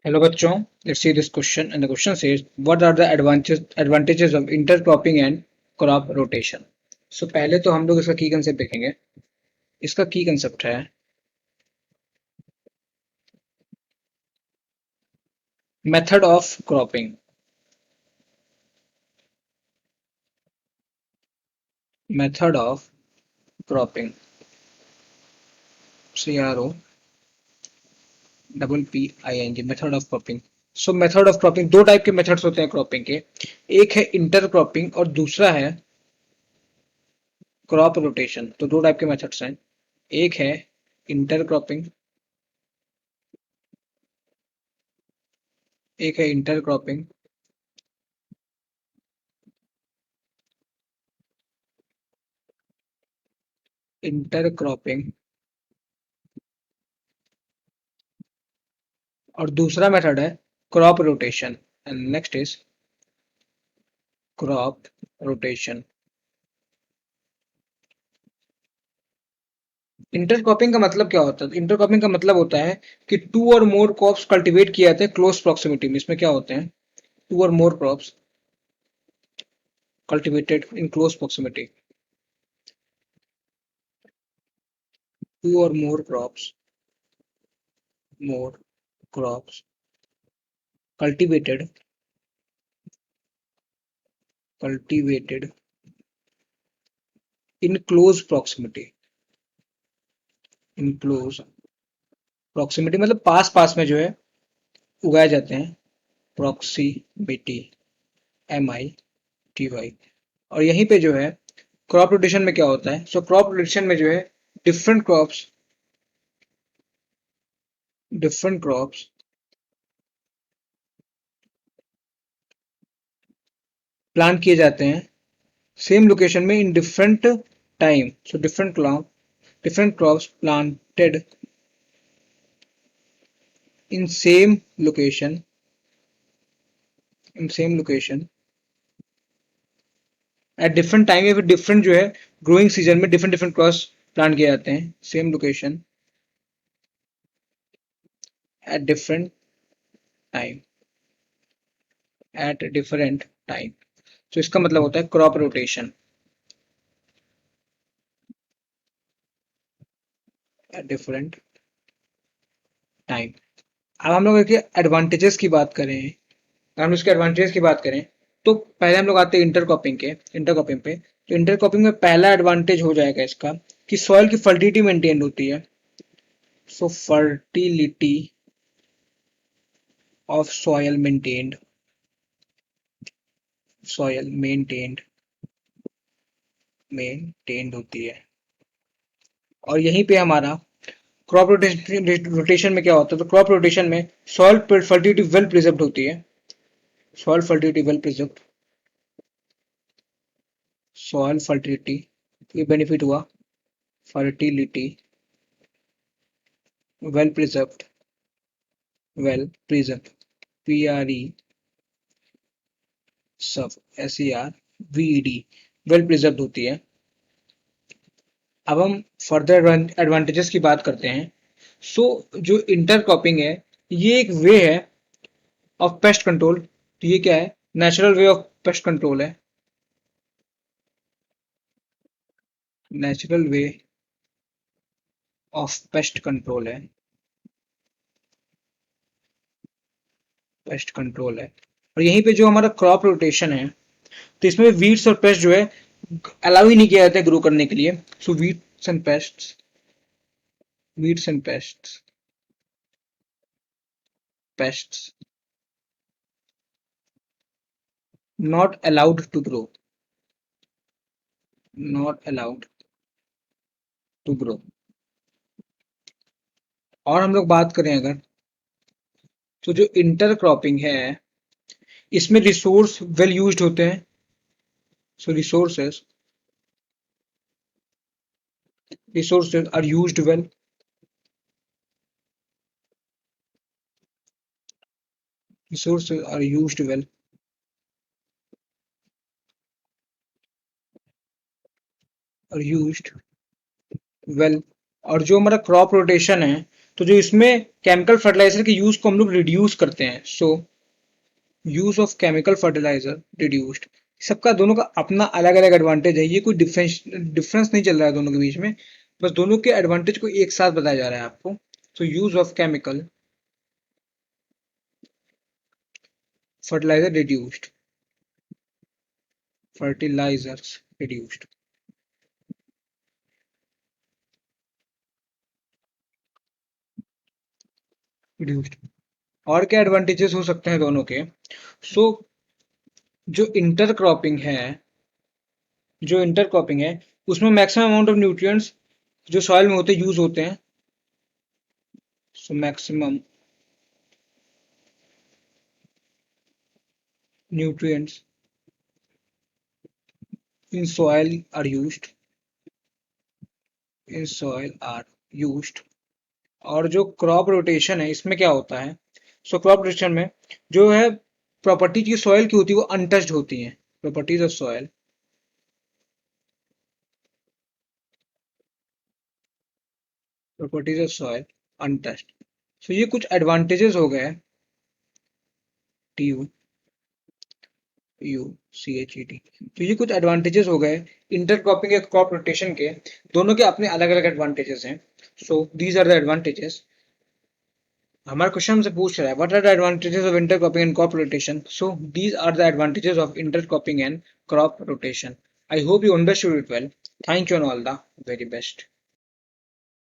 Hello बच्चों, let's see this question and the question says what are the advantages of intercropping and crop rotation. So पहले तो हम लोग इसका की कंसेप्ट देखेंगे. इसका की कंसेप्ट है method of cropping. Method of cropping, CRO double PING, method of cropping. So method of cropping, दो टाइप के मेथड्स होते हैं क्रॉपिंग के. एक है इंटर क्रॉपिंग और दूसरा है क्रॉप रोटेशन. तो दो टाइप के मेथड्स हैं. एक है इंटर क्रॉपिंग, एक है इंटर क्रॉपिंग. इंटर क्रॉपिंग और दूसरा मेथड है crop rotation. And next is crop rotation. Intercropping का मतलब क्या होता है? इंटरक्रॉपिंग का मतलब होता है कि to or more crops cultivate किए जाते हैं क्लोज प्रॉक्सिमिटी में. इसमें क्या होते हैं? Two or more crops cultivated in close proximity. Two or more crops cultivated in close proximity. In close proximity मतलब पास पास में जो है उगाए जाते हैं. Proximity, MITY. और यहीं पे जो है क्रॉप रोटेशन में क्या होता है? सो क्रॉप रोटेशन में जो है डिफरेंट क्रॉप्स प्लांट किए जाते हैं सेम लोकेशन में in different time. So different crops planted in same location at different time, या फिर डिफरेंट जो है ग्रोइंग सीजन में डिफरेंट डिफरेंट क्रॉप्स प्लांट किए जाते हैं same location at different time. At different time. तो इसका मतलब होता है crop rotation at different time. अब हम लोग देखिए एडवांटेजेस की बात करें. अगर हम इसके एडवांटेजेस की बात करें तो पहले हम लोग आते हैं इंटरक्रॉपिंग पे. तो इंटरक्रॉपिंग में पहला एडवांटेज हो जाएगा इसका कि सॉइल की फर्टिलिटी मेंटेन होती है. सो फर्टिलिटी ऑफ सॉयल मेंटेन्ड होती है. और यहीं पे हमारा क्रॉप रोटेशन में क्या होता है? तो क्रॉप रोटेशन में सॉइल फर्टिलिटी वेल प्रिजर्व्ड होती है. Soil fertility well preserved, soil fertility, ये बेनिफिट हुआ. फर्टिलिटी वेल प्रिजर्व्ड, PRE सब SERVED, वेल प्रिजर्व्ड होती है. अब हम फर्दर एडवांटेजेस की बात करते हैं. सो जो इंटरक्रॉपिंग है ये एक वे है ऑफ पेस्ट कंट्रोल. तो ये क्या है? Natural way of pest control है. Natural way of pest control है. और यहीं पे जो हमारा क्रॉप रोटेशन है तो इसमें वीड्स और पेस्ट जो है अलाउ ही नहीं किया जाता है ग्रो करने के लिए. So weeds and pests not allowed to grow. और हम लोग बात करें अगर, तो जो इंटर क्रॉपिंग है इसमें रिसोर्स वेल यूज्ड होते हैं. सो resources are used well. Resources are used well. Are used well. और जो हमारा क्रॉप रोटेशन है तो जो इसमें केमिकल फर्टिलाइजर के यूज को हम लोग रिड्यूस करते हैं, so use of chemical fertiliser reduced. सबका दोनों का अपना अलग अलग एडवांटेज है, ये कोई डिफरेंस नहीं चल रहा है दोनों के बीच में, बस दोनों के एडवांटेज को एक साथ बताया जा रहा है आपको। So use of chemical fertiliser reduced, fertilisers reduced. Reduced. और क्या एडवांटेजेस हो सकते हैं दोनों के? सो जो इंटरक्रॉपिंग है, जो इंटरक्रॉपिंग है उसमें मैक्सिमम अमाउंट ऑफ न्यूट्रिएंट्स जो सॉइल में होते यूज होते हैं। So maximum nutrients in soil are used, in soil are used. और जो क्रॉप रोटेशन है इसमें क्या होता है? सो क्रॉप रोटेशन में जो है प्रॉपर्टी की सॉइल की होती है वो अनटच्ड होती है, properties of soil, properties of soil untouched. So ये कुछ एडवांटेजेस हो गए, T U U C H E T. तो ये कुछ एडवांटेजेस हो गए इंटरक्रॉपिंग या क्रॉप रोटेशन के, दोनों के अपने अलग अलग एडवांटेजेस हैं। So these are the advantages. हमारा क्वेश्चन हमसे पूछ रहा है what are the advantages of intercropping and crop rotation. So these are the advantages of intercropping and crop rotation. I hope you understood it well. Thank you and all the very best.